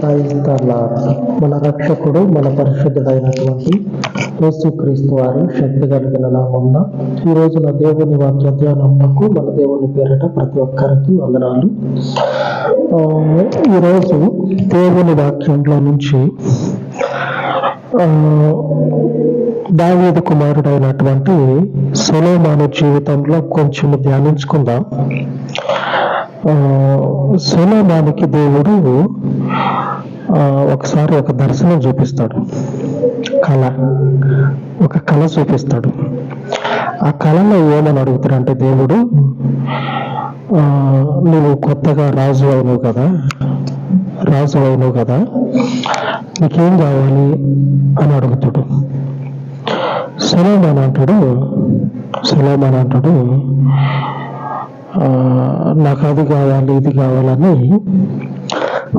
క్రైస్తలార్ మన రక్షకుడు మన పరిశుద్ధుడైనటువంటి యేసుక్రీస్తు వారి శక్తి కలిగిన నామమున ఈ రోజున దేవుని వాక్య ధ్యానమునకు మన దేవుని పేరిట ప్రతి ఒక్కరికి వందనాలు. ఈరోజు దేవుని వాక్యంలో నుంచి దావీదు కుమారుడైనటువంటి సొలొమోను జీవితంలో కొంచెం ధ్యానించుకుందాం. సొలొమోనుకి దేవుడు ఒకసారి ఒక దర్శనం చూపిస్తాడు, ఒక కళ చూపిస్తాడు. ఆ కళలో ఏమని అడుగుతాడంటే, దేవుడు నువ్వు కొత్తగా రాజు అయినవు కదా, నీకేం కావాలి అని అడుగుతాడు. సొలొమోను అంటాడు, నాకు అది కావాలి ఇది కావాలని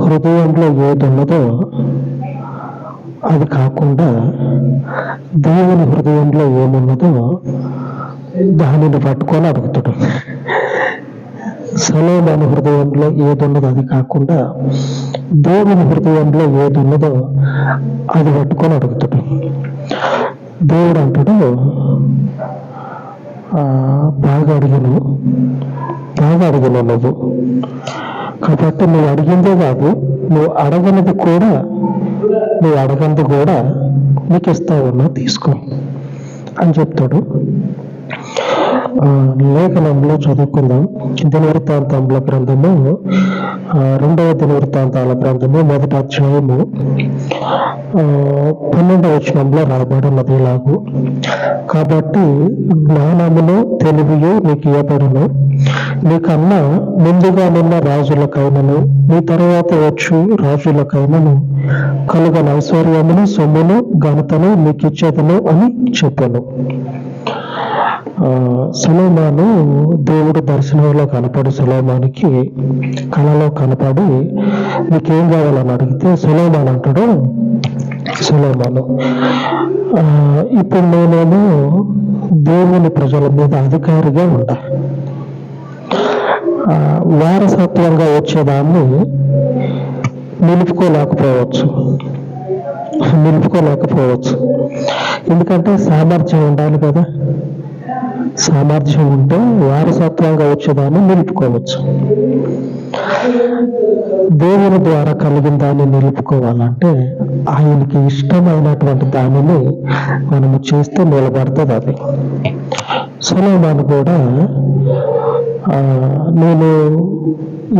హృదయంలో ఏది ఉన్నదో అది కాకుండా దేవుని హృదయంలో ఏమున్నదో దానిని పట్టుకొని అడుగుతాడు. సొలొమోను హృదయంలో ఏది ఉన్నదో అది కాకుండా దేవుని హృదయంలో ఏది ఉన్నదో అది పట్టుకొని అడుగుతాడు. దేవుడు అంటాడు, బాగా అడిగినావు నువ్వు, కాబట్టి నువ్వు అడిగిందే కాదు, నువ్వు అడగనిది కూడా నీకు ఇస్తా ఉన్నా, తీసుకో అని చెప్తాడు. లేఖనంలో చదువుకుందాం. దినవృత్తాంతముల గ్రంథము 2వ దినవృత్తాంతాల గ్రంథము 1వ అధ్యాయము 12వ వచనంలో రాబడినది ఇలాగు, కాబట్టి జ్ఞానమును తెలివియు నీకు ఇవ్వబడును, నీకన్నా ముందుగానున్న రాజులకైనను నీ తరువాత వచ్చు రాజులకైనను కలుగని ఐశ్వర్యమును సొమ్మును ఘనతను నీకు ఇచ్చేదను అని చెప్పాను. సొలొమోను దేవుడు దర్శనంలో కనపడి సొలొమోనుకి కళలో కనపడి నీకేం కావాలని అడిగితే సొలొమోను అంటాడు, ఇప్పుడు నేనేమో దేవుని ప్రజల మీద అధికారిగా ఉంటా, వారసత్వంగా వచ్చేదాన్ని నిలుపుకోలేకపోవచ్చు. ఎందుకంటే సామర్థ్యం ఉండాలి కదా, సామర్థ్యం ఉంటే వారసత్వంగా వచ్చేదాన్ని నిలుపుకోవచ్చు. దేవుని ద్వారా కలిగిన దాన్ని నిలుపుకోవాలంటే ఆయనకి ఇష్టమైనటువంటి దానిని మనము చేస్తే నిలబడుతుంది అది. సొలొమోను కూడా నేను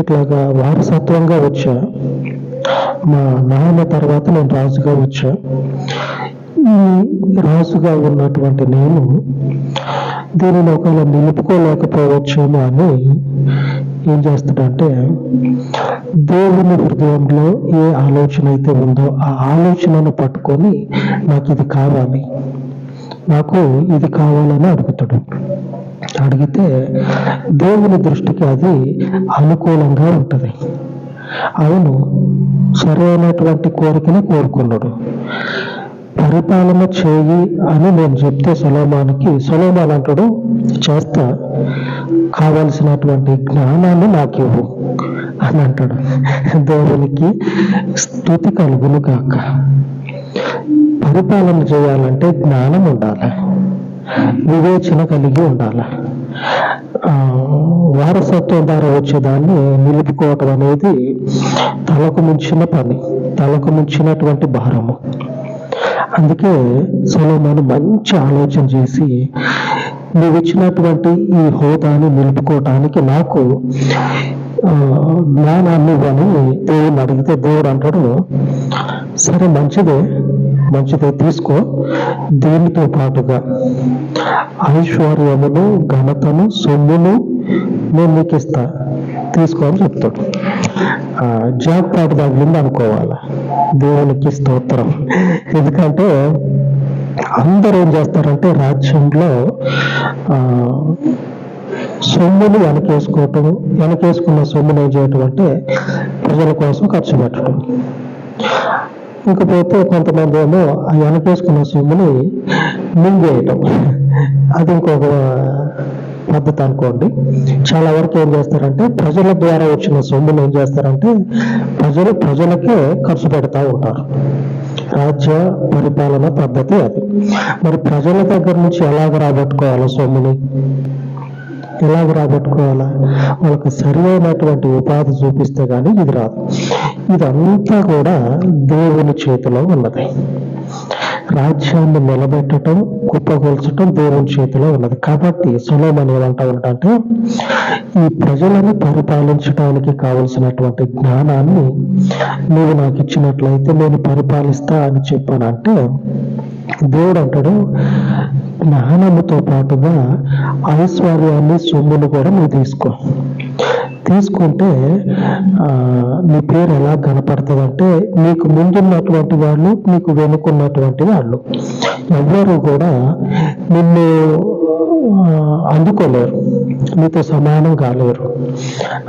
ఇట్లాగా వారసత్వంగా వచ్చా, మా నాయన తర్వాత నేను రాజుగా వచ్చా, ఈ రాజుగా ఉన్నటువంటి నేను దీనిని ఒకవేళ నిలుపుకోలేకపోవచ్చేమో అని ఏం చేస్తాడంటే, దేవుని హృదయంలో ఏ ఆలోచన అయితే ఉందో ఆ ఆలోచనను పట్టుకొని నాకు ఇది కావాలని అడుగుతాడు. అడిగితే దేవుని దృష్టికి అది అనుకూలంగా ఉంటుంది. అవును, సరైనటువంటి కోరికనే కోరుకున్నాడు. పరిపాలన చేయి అని నేను చెప్తే సొలొమోను అంటాడు, చేస్తా, కావలసినటువంటి జ్ఞానాన్ని నాకు ఇవ్వు అని అంటాడు. దేవునికి స్తుతి కలుగును గాక. పరిపాలన చేయాలంటే జ్ఞానం ఉండాలి, వివేచన కలిగి ఉండాలి. వారసత్వం ద్వారా వచ్చేదాన్ని నిలుపుకోవటం అనేది తలకు మించిన పని, తలకు మించినటువంటి భారము. అందుకే సొలొమోను మంచి ఆలోచన చేసి, నువ్వు ఇచ్చినటువంటి ఈ హోదాని నిలుపుకోవటానికి నాకు జ్ఞానాన్ని ఇవ్వని దేవుని అడిగితే దేవుడు అంటాడు, సరే మంచిదే తీసుకో, దీనితో పాటుగా ఐశ్వర్యమును ఘనతను సొమ్మును నేను నీకు ఇస్తా, తీసుకో అని చెప్తాడు. జాక్పాటు తగిలింది అనుకోవాలి. దేవునికి స్తోత్రం. ఎందుకంటే అందరూ ఏం చేస్తారంటే రాజ్యంలో సొమ్మును వెనకేసుకున్న సొమ్మును ఏం చేయటం అంటే ప్రజల కోసం ఖర్చు పెట్టడం. ఇంకపోతే కొంతమంది ఏమో ఆ వెనకేసుకున్న సొమ్ముని మింగేయటం, అది ఇంకొక పద్ధతి అనుకోండి. చాలా వరకు ఏం చేస్తారంటే ప్రజల ద్వారా వచ్చిన సొమ్మును ఏం చేస్తారంటే ప్రజలకే ఖర్చు పెడతా ఉంటారు. రాజ్య పరిపాలన పద్ధతి అది. మరి ప్రజల దగ్గర నుంచి ఎలాగ రాబట్టుకోవాలో సొమ్ముని, ఎలాగ రాబట్టుకోవాలా? వాళ్ళకి సరైనటువంటి ఉపాధి చూపిస్తే కానీ ఇది రాదు. ఇదంతా కూడా దేవుని చేతిలో ఉన్నది. రాజ్యాన్ని నిలబెట్టడం, కుప్పగొల్చడం దేవుని చేతిలో ఉన్నది. కాబట్టి సొలొమోను ఏమంటా ఉంటాడంటే, ఈ ప్రజలను పరిపాలించడానికి కావలసినటువంటి జ్ఞానాన్ని నీవు నాకు ఇచ్చినట్లయితే నేను పరిపాలిస్తా అని చెప్పానంటే, దేవుడు అంటాడు జ్ఞానముతో పాటుగా ఐశ్వర్యాన్ని, సొమ్మును కూడా నువ్వు తీసుకుంటే నీ పేరు ఎలా కనపడుతుంది అంటే, నీకు ముందున్నటువంటి వాళ్ళు, నీకు వెనుకున్నటువంటి వాళ్ళు ఎవ్వరూ కూడా నిన్ను అందుకోలేరు, నీతో సమానం కాలేరు.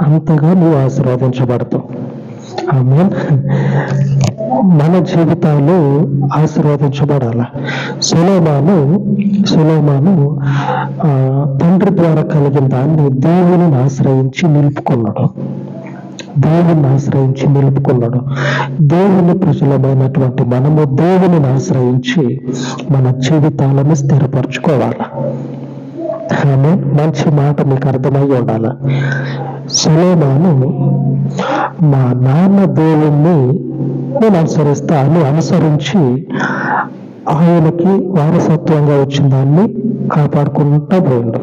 అంతగా నువ్వు ఆశీర్వదించబడతావు. ఆమేన్. మన జీవితాలు ఆశీర్వదించబడాల. సొలొమోను తండ్రి ద్వారా కలిగిన దాన్ని దేవుని ఆశ్రయించి నిలుపుకున్నాడు. దేవుని ప్రజలమైనటువంటి మనము దేవుని ఆశ్రయించి మన జీవితాలను స్థిరపరచుకోవాలి. ఆమె మంచి మాట మీకు అర్థమై ఉండాలి. సొలొమోను మా నాన్న దేవుణ్ణి నేను అనుసరిస్తాను అనుసరించి ఆయనకి వారసత్వంగా వచ్చిన దాన్ని కాపాడుకుంటా పోయిండు.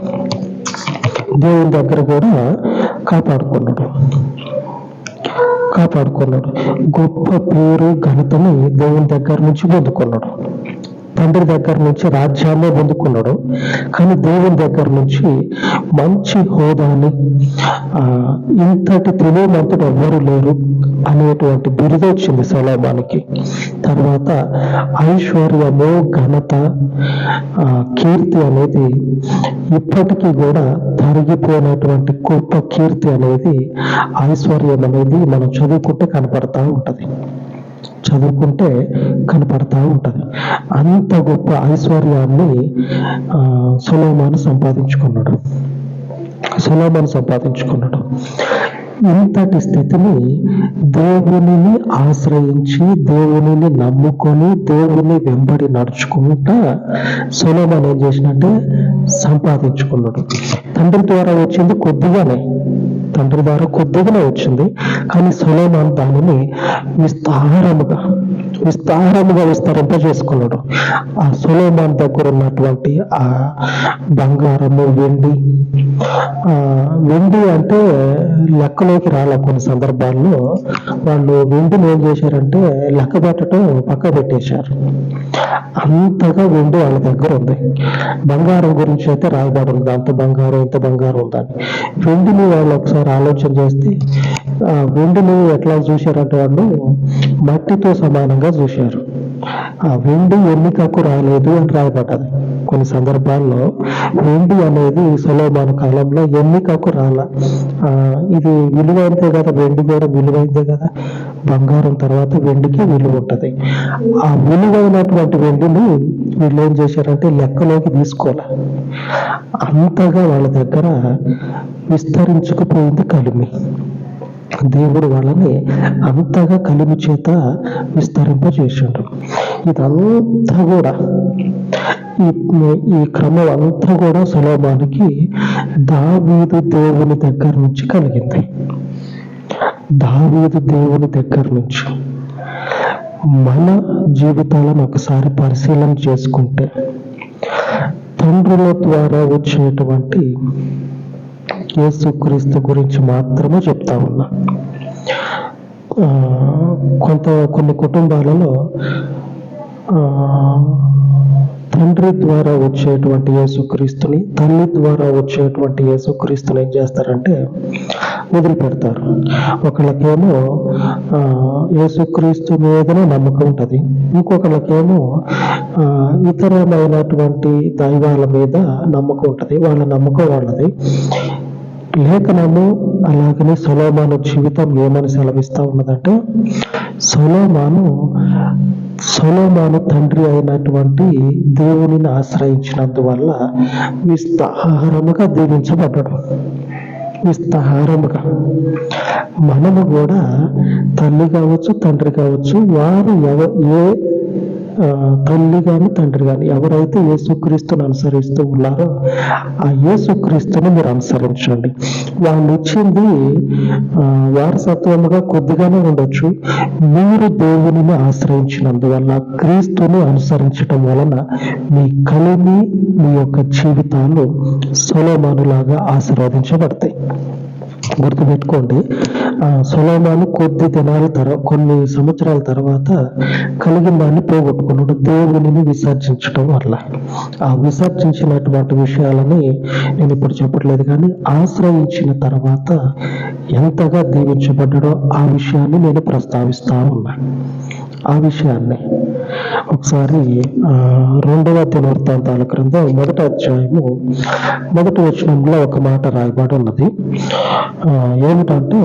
దేవుని దగ్గర కూడా కాపాడుకున్నాడు. గొప్ప పేరు ఘనతని దేవుని దగ్గర నుంచి పొందుకున్నాడు. తండ్రి దగ్గర నుంచి రాజ్యాన్ని పొందుకున్నాడు. కానీ దేవుని దగ్గర నుంచి మంచి హోదాని, ఇంతటి తెలియమంతుడు ఎవ్వరూ లేరు అనేటువంటి బిరుదు వచ్చింది సొలొమోనుకి. తర్వాత ఐశ్వర్యము, ఘనత, కీర్తి అనేది ఇప్పటికీ కూడా తరిగిపోయినటువంటి గొప్ప కీర్తి అనేది, ఐశ్వర్యం అనేది మనం చదువుకుంటే కనపడతా ఉంటది. అంత గొప్ప ఐశ్వర్యాన్ని సొలొమోను సంపాదించుకున్నాడు. ఇంతటి స్థితిని దేవునిని ఆశ్రయించి, దేవునిని నమ్ముకొని, దేవుని వెంబడి నడుచుకుంటా సొలొమోను ఏం చేసినట్టే సంపాదించుకున్నాడు. తండ్రి ద్వారా కొద్దిగానే వచ్చింది. కానీ సొలొమోను దానిని విస్తరింపజేసుకున్నాడు. ఆ సొలొమోను దగ్గర ఉన్నటువంటి ఆ బంగారము, వెండి అంటే లెక్కలోకి రాలే. కొన్ని సందర్భాల్లో వాళ్ళు వెండిని ఏం చేశారంటే లెక్క పెట్టడం పక్క పెట్టేశారు. అంతగా వెండి వాళ్ళ దగ్గర ఉంది. బంగారం గురించి అయితే రాయబడి ఉంది, అంత బంగారం ఇంత బంగారం ఉందని. వెండిని వాళ్ళు ఒకసారి ఆలోచన చేస్తే వెండిని ఎట్లా చూశారంటే వాళ్ళు మట్టితో సమానంగా చూశారు. ఆ వెండి ఎన్నికకు రాలేదు అని రాయబడ్డది. కొన్ని సందర్భాల్లో వెండి అనేది సొలొమోను కాలంలో ఎన్నికకు రాల. ఇది విలువైనదే కదా, వెండి కూడా విలువైందే కదా. బంగారం తర్వాత వెండికి విలువ ఉంటది. ఆ విలువైనటువంటి వెండిని వీళ్ళు ఏం చేశారంటే లెక్కలోకి తీసుకోవాలి. అంతగా వాళ్ళ దగ్గర విస్తరించుకుపోయింది కలిమి. దేవుడు వాళ్ళని అంతగా కలిమి చేత విస్తరింపజేశాడు. ఇదంతా కూడా ఈ క్రమం అంతా కూడా సొలొమోనుకి దావీదు దేవుని దగ్గర నుంచి కలిగింది. మన జీవితాలను ఒకసారి పరిశీలన చేసుకుంటే తండ్రుల ద్వారా వచ్చేటువంటి యేసుక్రీస్తు గురించి మాత్రమే చెప్తా ఉన్నా. కొన్ని కుటుంబాలలో తండ్రి ద్వారా వచ్చేటువంటి యేసుక్రీస్తుని, తల్లి ద్వారా వచ్చేటువంటి యేసుక్రీస్తుని ఏం చేస్తారంటే వదిలిపెడతారు. ఒకళ్ళకేమో యేసుక్రీస్తు మీదనే నమ్మకం ఉంటుంది, ఇంకొకళ్ళకేమో ఇతరమైనటువంటి దైవాల మీద నమ్మకం ఉంటుంది. వాళ్ళ నమ్మకం వాళ్ళది. లేఖనము అలాగనే సొలొమోను జీవితం ఏమని సెలవిస్తా ఉన్నదంటే, సొలొమోను సొలొమోను తండ్రి అయినటువంటి దేవునిని ఆశ్రయించినందువల్ల విస్తారముగా దీవించబడ్డాడు. విస్తారముగా. మనము కూడా తల్లి కావచ్చు, తండ్రి కావచ్చు, వారు ఏ తల్లి కానీ తండ్రి కానీ ఎవరైతే యేసుక్రీస్తుని అనుసరిస్తూ ఉన్నారో ఆ యేసుక్రీస్తుని మీరు అనుసరించండి. వాళ్ళు ఇచ్చింది వారసత్వముగా కొద్దిగానే ఉండొచ్చు. మీరు దేవునిని ఆశ్రయించినందువల్ల, క్రీస్తుని అనుసరించటం వలన మీ కలిమి, మీ యొక్క జీవితాలు సొలొమోనులాగా ఆశీర్వదించబడతాయి. గుర్తుపెట్టుకోండి, సొలొమోను కొన్ని సంవత్సరాల తర్వాత కలిగిన దాన్ని పోగొట్టుకున్నాడు దేవునిని విసర్జించడం వల్ల. ఆ విసర్జించినటువంటి విషయాలని నేను ఇప్పుడు చెప్పట్లేదు, కానీ ఆశ్రయించిన తర్వాత ఎంతగా దీవించబడ్డాడో ఆ విషయాన్ని నేను ప్రస్తావిస్తా ఉన్నా. ఆ విషయాన్ని ఒకసారి 2వ దినవృత్తాంతాల గ్రంథం 1వ అధ్యాయము 1వ వచనంలో ఒక మాట రాయబడి ఉన్నది. ఏమిటంటే,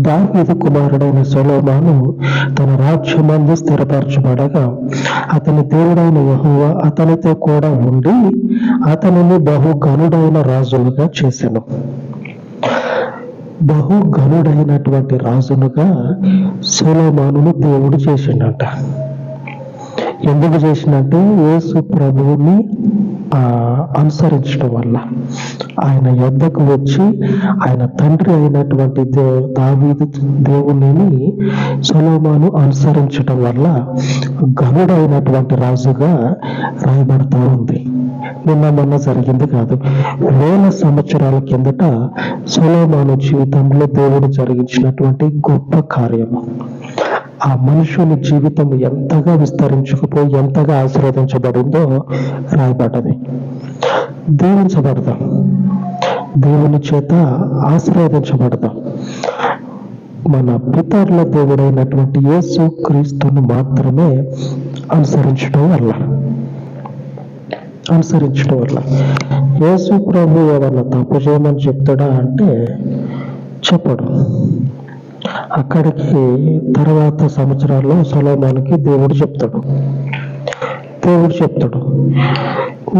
దావీదు కుమారుడైన సొలొమోను తన రాజ్యమందు స్థిరపరచబడగా అతని దేవుడైన యెహోవా అతనితో కూడా ఉండి అతనిని బహుఘనుడైన రాజులుగా చేసెను. బహుఘనుడైనటువంటి రాజునుగా సొలొమోనును దేవుడు చేసిండంట. ఎందుకు చేసినట్టే, యేసు ప్రభువుని అనుసరించడం వల్ల. ఆయన యొద్దకు వచ్చి ఆయన తండ్రి అయినటువంటి దావీదు దేవునిని సొలొమోను అనుసరించడం వల్ల ఘనుడైనటువంటి రాజుగా రాయబడతా ఉంది. మొన్న జరిగింది కాదు, వేల సంవత్సరాల కిందట సొలొమోను జీవితంలో దేవుడు జరిగించినటువంటి గొప్ప కార్యము. ఆ మనుషుని జీవితం ఎంతగా విస్తరించుకుపోయి ఎంతగా ఆశీర్వదించబడిందో రాయబడ్డది. దీవించబడదాం, దేవుని చేత ఆశీర్వదించబడదాం. మన పితరుల దేవుడైనటువంటి యేసు క్రీస్తును మాత్రమే అనుసరించడం వల్ల యేసు ప్రభు ఏమన్నా తప్పు చేయమని చెప్తాడా అంటే చెప్పడు. అక్కడికి తర్వాత సంవత్సరాల్లో సొలొమోనుకి దేవుడు చెప్తాడు,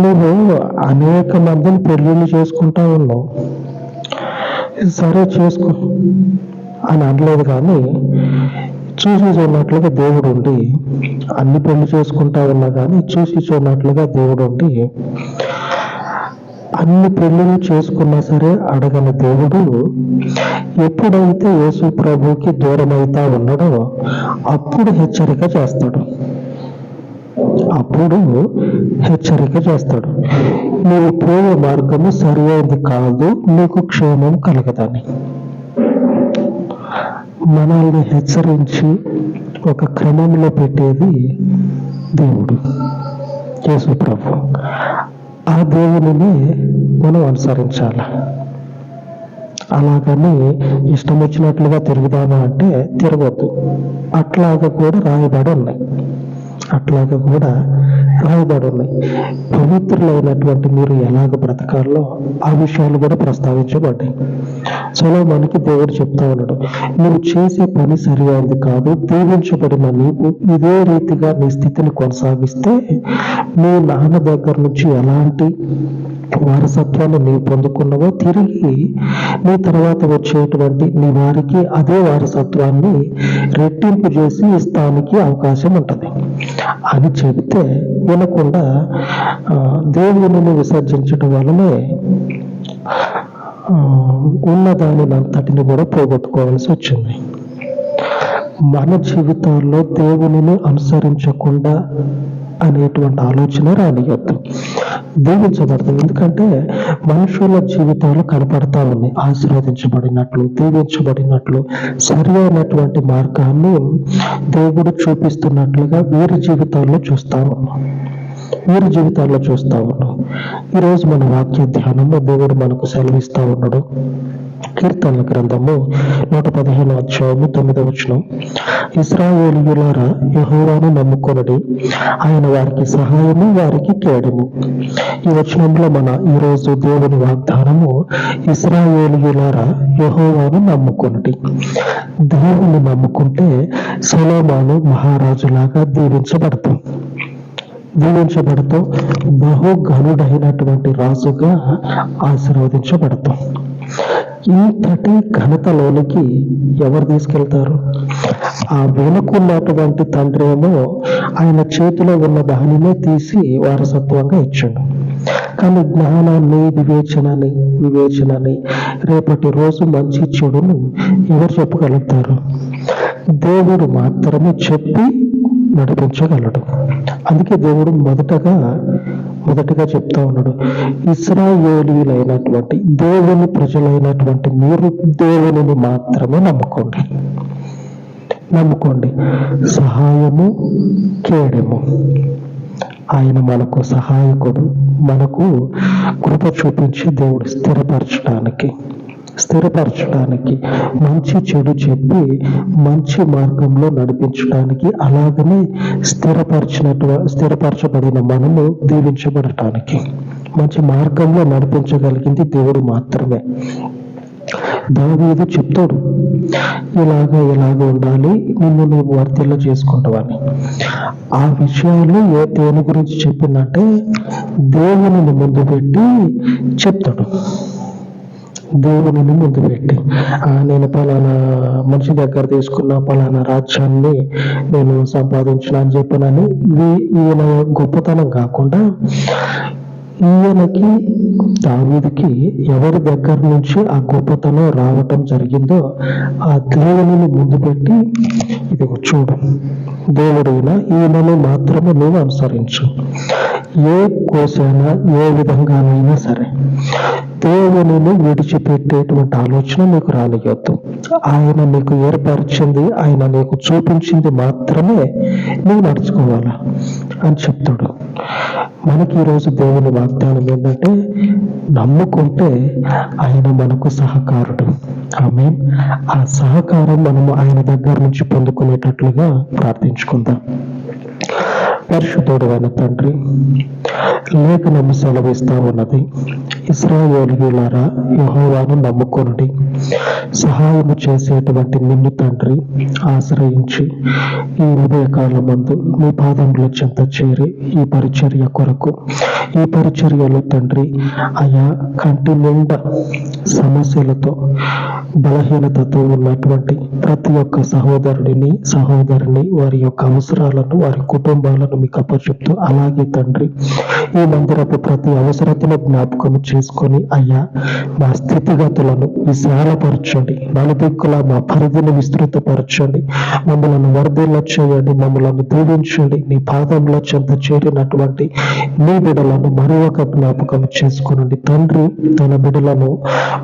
నువ్వు అనేక మందిని పెళ్లిళ్ళు చేసుకుంటా ఉన్నావు, సరే చేసుకో అని అనలేదు, కానీ చూసి చూడనట్లుగా దేవుడు ఉండి, అన్ని పెళ్లి చేసుకుంటా ఉన్నా కానీ చూసి చూడనట్లుగా దేవుడు ఉండి అన్ని పెళ్లిళ్ళు చేసుకున్నా సరే అడగని దేవుడు ఎప్పుడైతే యేసు ప్రభుకి దూరం అవుతా ఉన్నాడో అప్పుడు హెచ్చరిక చేస్తాడు. నువ్వు పోయే మార్గము సరియైనది కాదు, నీకు క్షేమం కలగదని. మనల్ని హెచ్చరించి ఒక క్రమంలో పెట్టేది దేవుడు, యేసు ప్రభు. ఆ దేవునిని మనం అనుసరించాలి. అలాగని ఇష్టం వచ్చినట్లుగా తిరుగుదామా అంటే తిరగొద్దు. అట్లాగా కూడా రాయబడి ఉన్నాయి. పవిత్రులైనటువంటి మీరు ఎలాగ బ్రతకాలో ఆ విషయాలు కూడా ప్రస్తావించబడ్డాయి. సొలొమోనుకి దేవుడు చెప్తా ఉన్నాడు, నువ్వు చేసే పని సరైనది కాదు, దీవించబడిన నీవు ఇదే రీతిగా నీ స్థితిని కొనసాగిస్తే నీ నాన్న దగ్గర నుంచి ఎలాంటి వారసత్వాన్ని నీవు పొందుకున్నావో తిరిగి నీ తర్వాత వచ్చేటువంటి నీ వారికి అదే వారసత్వాన్ని రెట్టింపు చేసి ఇస్తానికి అవకాశం ఉంటుంది అని చెబితే వినకుండా దేవునిని విసర్జించడం వల్లనే ఉన్నదానినంతటిని కూడా పోగొట్టుకోవాల్సి వచ్చింది. మన జీవితాల్లో దేవునిని అనుసరించకుండా అనేటువంటి ఆలోచన రానియొద్దు. దీవించబడతాం, ఎందుకంటే మనుషుల జీవితాలు కనపడతా ఉన్నాయి. ఆశీర్వదించబడినట్లు, దీవించబడినట్లు, సరి అయినటువంటి మార్గాన్ని దేవుడు చూపిస్తున్నట్లుగా వీరి జీవితాల్లో చూస్తా ఉన్నాం. వీరి జీవితాల్లో చూస్తా ఉన్నాం. ఈరోజు మన వాక్య ధ్యానంలో దేవుడు మనకు సెలవిస్తా ఉన్నాడు. కీర్తనల గ్రంథము 115 అధ్యాయము 9వ వచనం, ఇశ్రాయేలీయులారా యెహోవాను నమ్ముకొనుడి, ఆయన వారికి సహాయము, వారికి కేడము. ఈ వచనంలో మన ఈరోజు దేవుని వాగ్దానము, ఇశ్రాయేలీయులారా యెహోవాను నమ్ముకొనుడి. దేవుని నమ్ముకుంటే సొలొమోను మహారాజులాగా దీవించబడతాం. బహు ఘనుడైనటువంటి రాజుగా ఆశీర్వదించబడతాం. ఇంతటి ఘనతలోనికి ఎవరు తీసుకెళ్తారు? ఆ వెనుకున్నటువంటి తండ్రి ఏమో ఆయన చేతిలో ఉన్న దానినే తీసి వారసత్వంగా ఇచ్చాడు. కానీ జ్ఞానాన్ని, వివేచనని రేపటి రోజు మంచి చెడును ఎవరు చెప్పగలుగుతారు? దేవుడు మాత్రమే చెప్పి నడిపించగలడు. అందుకే దేవుడు మొదటగా చెప్తా ఉన్నాడు, ఇశ్రాయేలీయులైనటువంటి దేవుని ప్రజలైనటువంటి మీరు దేవునిని మాత్రమే నమ్ముకోండి. సహాయము, కేడము. ఆయన మనకు సహాయకుడు, మనకు కృప చూపించి దేవుడు స్థిరపరచడానికి మంచి చెడు చెప్పి మంచి మార్గంలో నడిపించడానికి, అలాగనే స్థిరపరచబడిన మనము దీవించబడటానికి, మంచి మార్గంలో నడిపించగలిగింది దేవుడు మాత్రమే. దావీదు చెప్తాడు, ఇలాగ ఉండాలి, నిన్ను నీవు వర్తిల్ల చేసుకుంటావని. ఆ విషయాలు దేని గురించి చెప్పిందంటే దేవునిని ముందు పెట్టి చెప్తాడు. దేవునిని ముందు పెట్టి, నేను పలానా మనిషి దగ్గర తీసుకున్న పలానా రాజ్యాన్ని నేను సంపాదించిన అని చెప్పినని ఈయన గొప్పతనం కాకుండా, ఈయనకి దావీదుకి ఎవరి దగ్గర నుంచి ఆ గొప్పతనం రావటం జరిగిందో ఆ దేవునిని ముందు పెట్టి, ఇది చూడు దేవుడైనా ఈయనను మాత్రమే నువ్వు అనుసరించు. ఏ కోసైనా ఏ విధంగానైనా సరే దేవునిని విడిచిపెట్టేటువంటి ఆలోచన నీకు రానియొద్దు. ఆయన నీకు ఏర్పరిచింది, ఆయన నీకు చూపించింది మాత్రమే నువ్వు నడుచుకోవాలా అని చెప్తాడు. మనకి ఈరోజు దేవుని వాగ్దానం ఏంటంటే, నమ్ముకుంటే ఆయన మనకు సహకారుడు. ఆమేన్. ఆ సహకారం మనము ఆయన దగ్గర నుంచి పొందుకునేటట్లుగా ప్రార్థించుకుందాం. పరిశుద్ధుడు అయిన తండ్రి, లేఖనము సెలవిస్తా ఉన్నది, ఇశ్రాయేలీయులారా యెహోవాను నమ్ముకొనుడి. సహాయము చేసేటువంటి నిన్ను తండ్రి ఆశ్రయించి ఈ ఉదయకాలమందు మీ పాదముల చెంత చేరి ఈ పరిచర్యలో తండ్రి ఆయా కంటి నిండా సమస్యలతో, బలహీనతతో ఉన్నటువంటి ప్రతి ఒక్క సహోదరుని వారి యొక్క అవసరాలను, వారి కుటుంబాలను మీకు అప్పచెప్తూ, అలాగే తండ్రి ఈ మందిరపు ప్రతి అవసరతను జ్ఞాపకం చేసుకొని అయ్యా మా స్థితిగతులను విశాలపరచండి, నలుదిక్కుల మా పరిధిని విస్తృతపరచండి, మమ్మలను వర్ధిల్ల చేయండి, మమ్మలను దీవించండి. నీ పాదంలో చెంత చేరినటువంటి నీ బిడ్డలను మరి ఒక జ్ఞాపకం చేసుకునండి తండ్రి. తన బిడ్డలను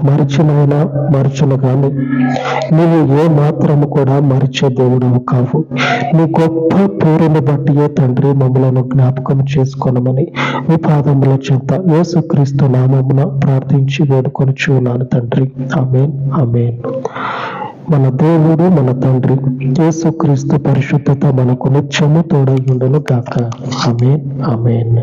మరచును కానీ నీవు ఏ మాత్రము కూడా మరిచే దేవుడవు కావు. నీ గొప్ప పేరుని బట్టియే తండ్రి మమ్మలను జ్ఞాపకం చేసుకోనమని మీ పాదముల చెంత యేసుక్రీస్తు నామమున ప్రార్థించి వేడుకొనుచున్నాను తండ్రి. ఆమేన్. మన దేవుడు, మన తండ్రి యేసుక్రీస్తు పరిశుద్ధత మనకు నిత్యము తోడై ఉండును గాక. ఆమేన్.